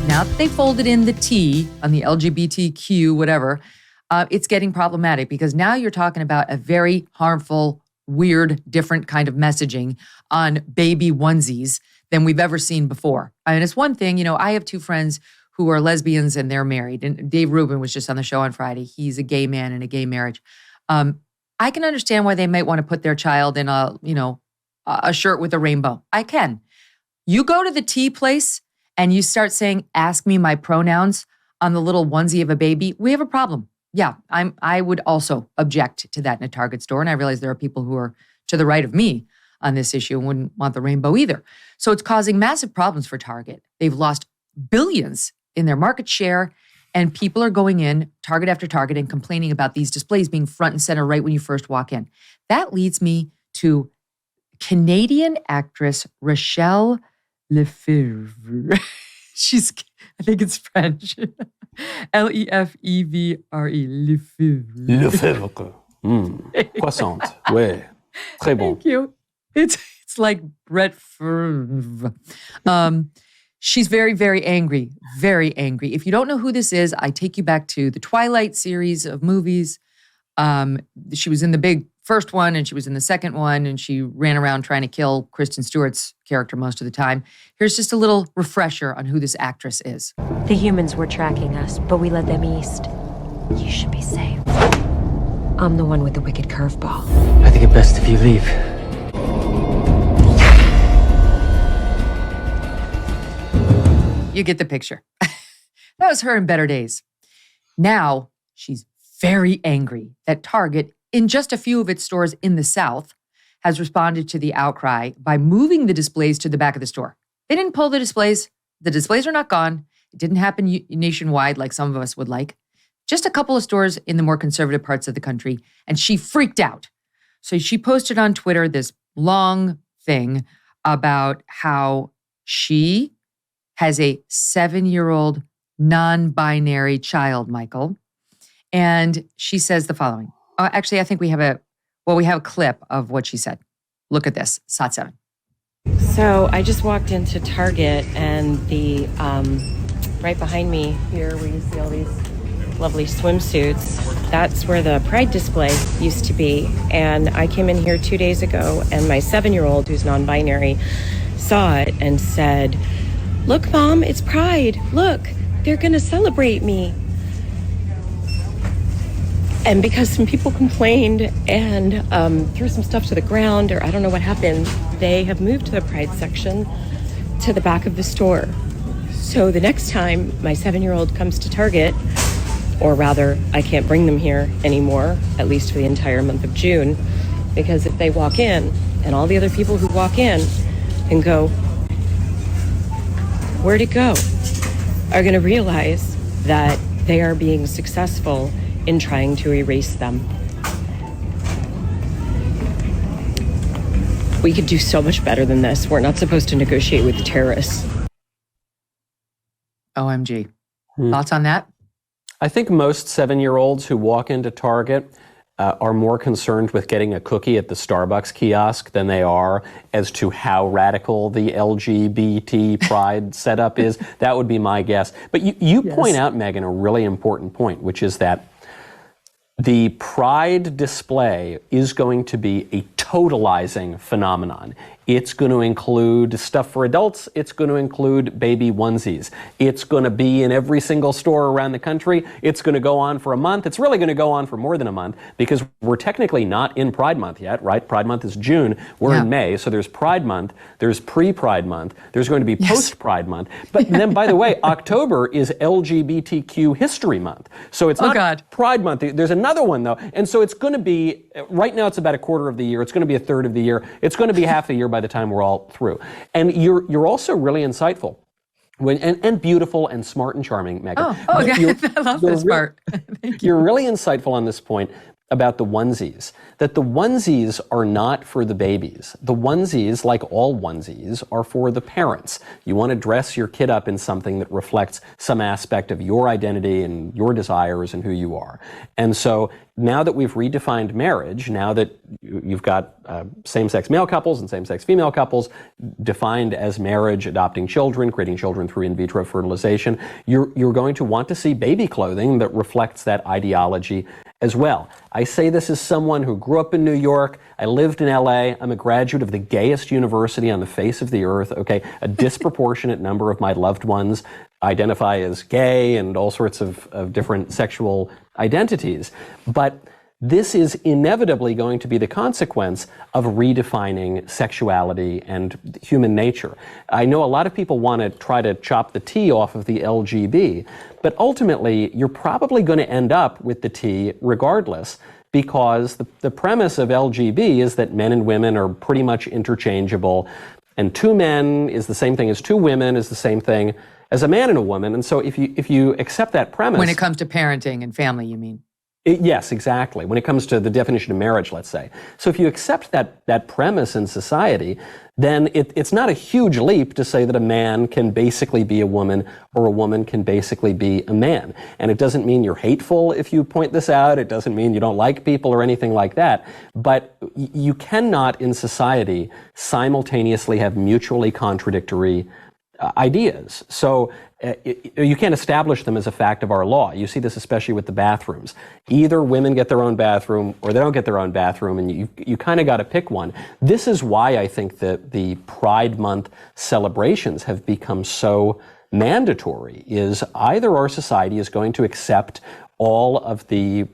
now that they folded in the T on the LGBTQ, whatever, it's getting problematic because now you're talking about a very harmful, weird, different kind of messaging on baby onesies than we've ever seen before. I mean, it's one thing, I have two friends who are lesbians and they're married. And Dave Rubin was just on the show on Friday. He's a gay man in a gay marriage. I can understand why they might want to put their child in a shirt with a rainbow. I can. You go to the tea place and you start saying, ask me my pronouns on the little onesie of a baby, we have a problem. Yeah, I would also object to that in a Target store. And I realize there are people who are to the right of me on this issue and wouldn't want the rainbow either. So it's causing massive problems for Target. They've lost billions in their market share, and people are going in, Target after Target, and complaining about these displays being front and center right when you first walk in. That leads me to Canadian actress Rachelle Lefevre. I think it's French. Lefevre. Lefevre. Croissante. Ouais. Très bon. Thank you. It's like Brett Favre. She's very, very angry. Very angry. If you don't know who this is, I take you back to the Twilight series of movies. She was in the big first one and she was in the second one and she ran around trying to kill Kristen Stewart's character most of the time. Here's just a little refresher on who this actress is. The humans were tracking us, but we led them east. You should be safe. I'm the one with the wicked curveball. I think it best if you leave. You get the picture. That was her in better days. Now she's very angry that Target, in just a few of its stores in the South, has responded to the outcry by moving the displays to the back of the store. They didn't pull the displays. The displays are not gone. It didn't happen nationwide like some of us would like. Just a couple of stores in the more conservative parts of the country, and she freaked out. So she posted on Twitter this long thing about how she has a 7-year-old non-binary child, Michael. And she says the following. Actually, I think we have a clip of what she said. Look at this, SOT 7. So I just walked into Target and the right behind me here where you see all these lovely swimsuits, that's where the Pride display used to be. And I came in here 2 days ago and my 7-year-old, who's non-binary, saw it and said, "Look, Mom, it's Pride. Look, they're going to celebrate me." And because some people complained and threw some stuff to the ground, or I don't know what happened, they have moved the Pride section to the back of the store. So the next time my 7-year-old comes to Target, or rather, I can't bring them here anymore, at least for the entire month of June, because if they walk in, and all the other people who walk in and go, "Where'd it go?" are going to realize that they are being successful in trying to erase them. We could do so much better than this. We're not supposed to negotiate with terrorists. OMG. Thoughts on that? I think most 7-year-olds who walk into Target are more concerned with getting a cookie at the Starbucks kiosk than they are as to how radical the LGBT pride setup is. That would be my guess. But you point out, Megyn, a really important point, which is that the pride display is going to be a totalizing phenomenon. It's going to include stuff for adults. It's going to include baby onesies. It's going to be in every single store around the country. It's going to go on for a month. It's really going to go on for more than a month because we're technically not in Pride Month yet, right? Pride Month is June. We're in May. So there's Pride Month. There's pre-Pride Month. There's going to be post-Pride Month. But then, by the way, October is LGBTQ History Month. So it's not Pride Month. There's another one, though. And so it's going to be, right now it's about a quarter of the year. It's going to be a third of the year. It's going to be half the year by the time we're all through. And you're also really insightful and beautiful and smart and charming, Megyn. Okay. I love this part. Thank you. You're really insightful on this point about the onesies, that the onesies are not for the babies. The onesies, like all onesies, are for the parents. You want to dress your kid up in something that reflects some aspect of your identity and your desires and who you are. And so now that we've redefined marriage, now that you've got same-sex male couples and same-sex female couples defined as marriage, adopting children, creating children through in vitro fertilization, you're going to want to see baby clothing that reflects that ideology as well. I say this as someone who grew up in New York. I lived in LA. I'm a graduate of the gayest university on the face of the earth. Okay, a disproportionate number of my loved ones identify as gay and all sorts of different sexual identities. But this is inevitably going to be the consequence of redefining sexuality and human nature. I know a lot of people want to try to chop the T off of the LGB, but ultimately you're probably going to end up with the T regardless, because the premise of LGB is that men and women are pretty much interchangeable, and two men is the same thing as two women is the same thing as a man and a woman. And so if you accept that premise... When it comes to parenting and family, you mean? Yes, exactly. When it comes to the definition of marriage, let's say. So if you accept that premise in society, then it's not a huge leap to say that a man can basically be a woman or a woman can basically be a man. And it doesn't mean you're hateful if you point this out. It doesn't mean you don't like people or anything like that. But you cannot in society simultaneously have mutually contradictory ideas. So you can't establish them as a fact of our law. You see this especially with the bathrooms. Either women get their own bathroom or they don't get their own bathroom, and you kind of got to pick one. This is why I think that the Pride Month celebrations have become so mandatory, is either our society is going to accept all of the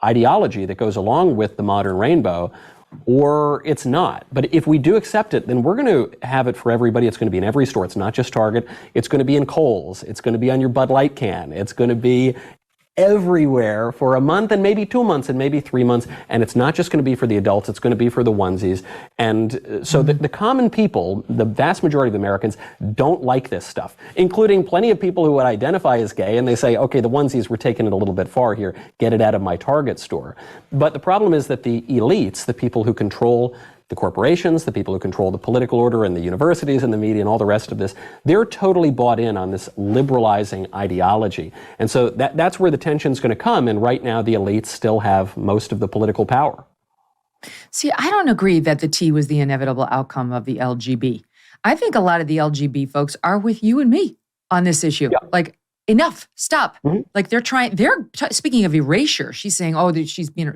ideology that goes along with the modern rainbow, or it's not. But if we do accept it, then we're going to have it for everybody. It's going to be in every store. It's not just Target. It's going to be in Kohl's. It's going to be on your Bud Light can. It's going to be everywhere for a month and maybe 2 months and maybe 3 months. And it's not just going to be for the adults. It's going to be for the onesies. And so the common people, the vast majority of Americans, don't like this stuff, including plenty of people who would identify as gay. And they say, okay, the onesies, we're taking it a little bit far here. Get it out of my Target store. But the problem is that the elites, the people who control the corporations, the people who control the political order and the universities and the media and all the rest of this, they're totally bought in on this liberalizing ideology. And so that's where the tension's going to come. And right now, the elites still have most of the political power. See, I don't agree that the T was the inevitable outcome of the LGB. I think a lot of the LGB folks are with you and me on this issue. Yeah. Like, enough, stop. Mm-hmm. Like speaking of erasure, she's saying, oh, that she's been,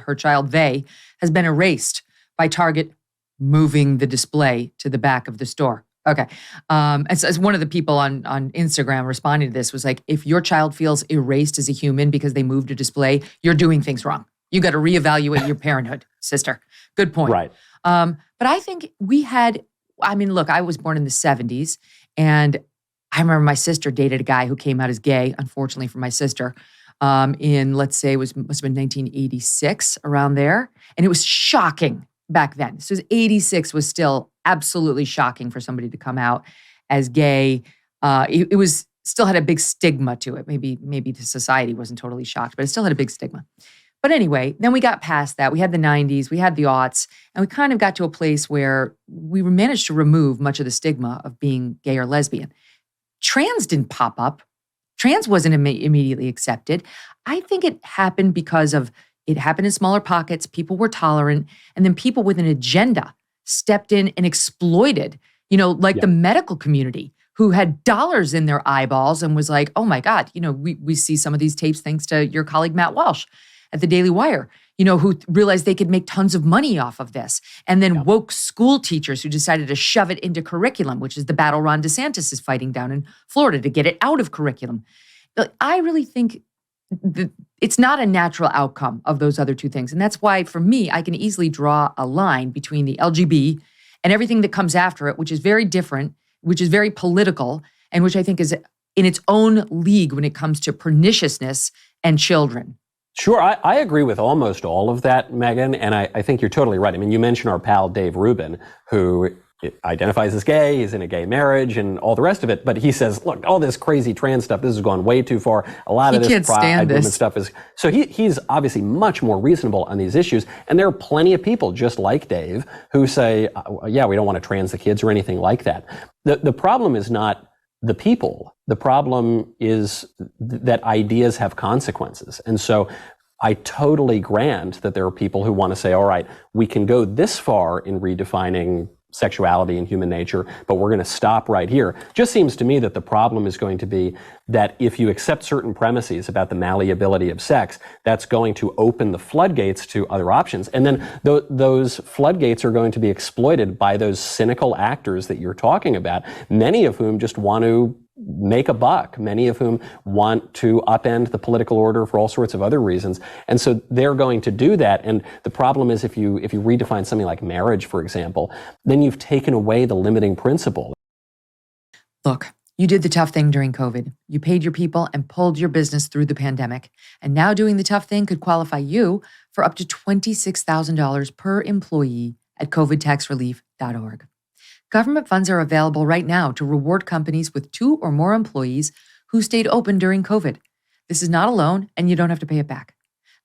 her child, has been erased by Target moving the display to the back of the store. Okay. As one of the people on Instagram responding to this was like, if your child feels erased as a human because they moved a display, you're doing things wrong. You got to reevaluate your parenthood, sister. Good point. Right. But I think I was born in the 70s, and I remember my sister dated a guy who came out as gay, unfortunately for my sister, in, let's say, must have been 1986, around there. And it was shocking back then. So 86 was still absolutely shocking for somebody to come out as gay. It was still had a big stigma to it. Maybe the society wasn't totally shocked, but it still had a big stigma. But anyway, then we got past that. We had the 90s, we had the aughts, and we kind of got to a place where we managed to remove much of the stigma of being gay or lesbian. Trans didn't pop up. Trans wasn't immediately accepted. I think it happened because it happened in smaller pockets. People were tolerant. And then people with an agenda stepped in and exploited, the medical community who had dollars in their eyeballs and was like, oh my God, we see some of these tapes thanks to your colleague, Matt Walsh at the Daily Wire, who realized they could make tons of money off of this. And then woke school teachers who decided to shove it into curriculum, which is the battle Ron DeSantis is fighting down in Florida to get it out of curriculum. I really think it's not a natural outcome of those other two things. And that's why, for me, I can easily draw a line between the LGB and everything that comes after it, which is very different, which is very political, and which I think is in its own league when it comes to perniciousness and children. Sure, I agree with almost all of that, Megyn, and I think you're totally right. I mean, you mentioned our pal Dave Rubin, who identifies as gay, he's in a gay marriage and all the rest of it. But he says, look, all this crazy trans stuff, this has gone way too far. A lot of this pride movement stuff is... So he's obviously much more reasonable on these issues. And there are plenty of people just like Dave who say, yeah, we don't want to trans the kids or anything like that. The problem is not the people. The problem is that ideas have consequences. And so I totally grant that there are people who want to say, all right, we can go this far in redefining sexuality and human nature, but we're going to stop right here. Just seems to me that the problem is going to be that if you accept certain premises about the malleability of sex, that's going to open the floodgates to other options. And then those floodgates are going to be exploited by those cynical actors that you're talking about, many of whom just want to make a buck, many of whom want to upend the political order for all sorts of other reasons. And so they're going to do that. And the problem is if you redefine something like marriage, for example, then you've taken away the limiting principle. Look, you did the tough thing during COVID. You paid your people and pulled your business through the pandemic. And now doing the tough thing could qualify you for up to $26,000 per employee at covidtaxrelief.org. Government funds are available right now to reward companies with 2 or more employees who stayed open during COVID. This is not a loan, and you don't have to pay it back.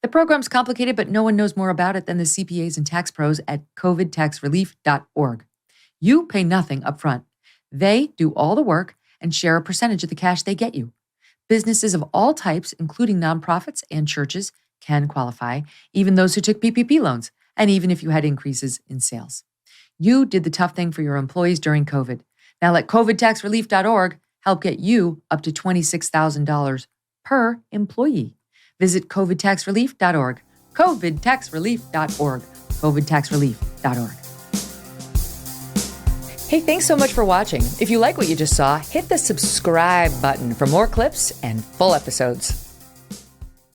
The program's complicated, but no one knows more about it than the CPAs and tax pros at covidtaxrelief.org. You pay nothing up front. They do all the work and share a percentage of the cash they get you. Businesses of all types, including nonprofits and churches, can qualify, even those who took PPP loans, and even if you had increases in sales. You did the tough thing for your employees during COVID. Now let covidtaxrelief.org help get you up to $26,000 per employee. Visit covidtaxrelief.org. covidtaxrelief.org. covidtaxrelief.org. Hey, thanks so much for watching. If you like what you just saw, hit the subscribe button for more clips and full episodes.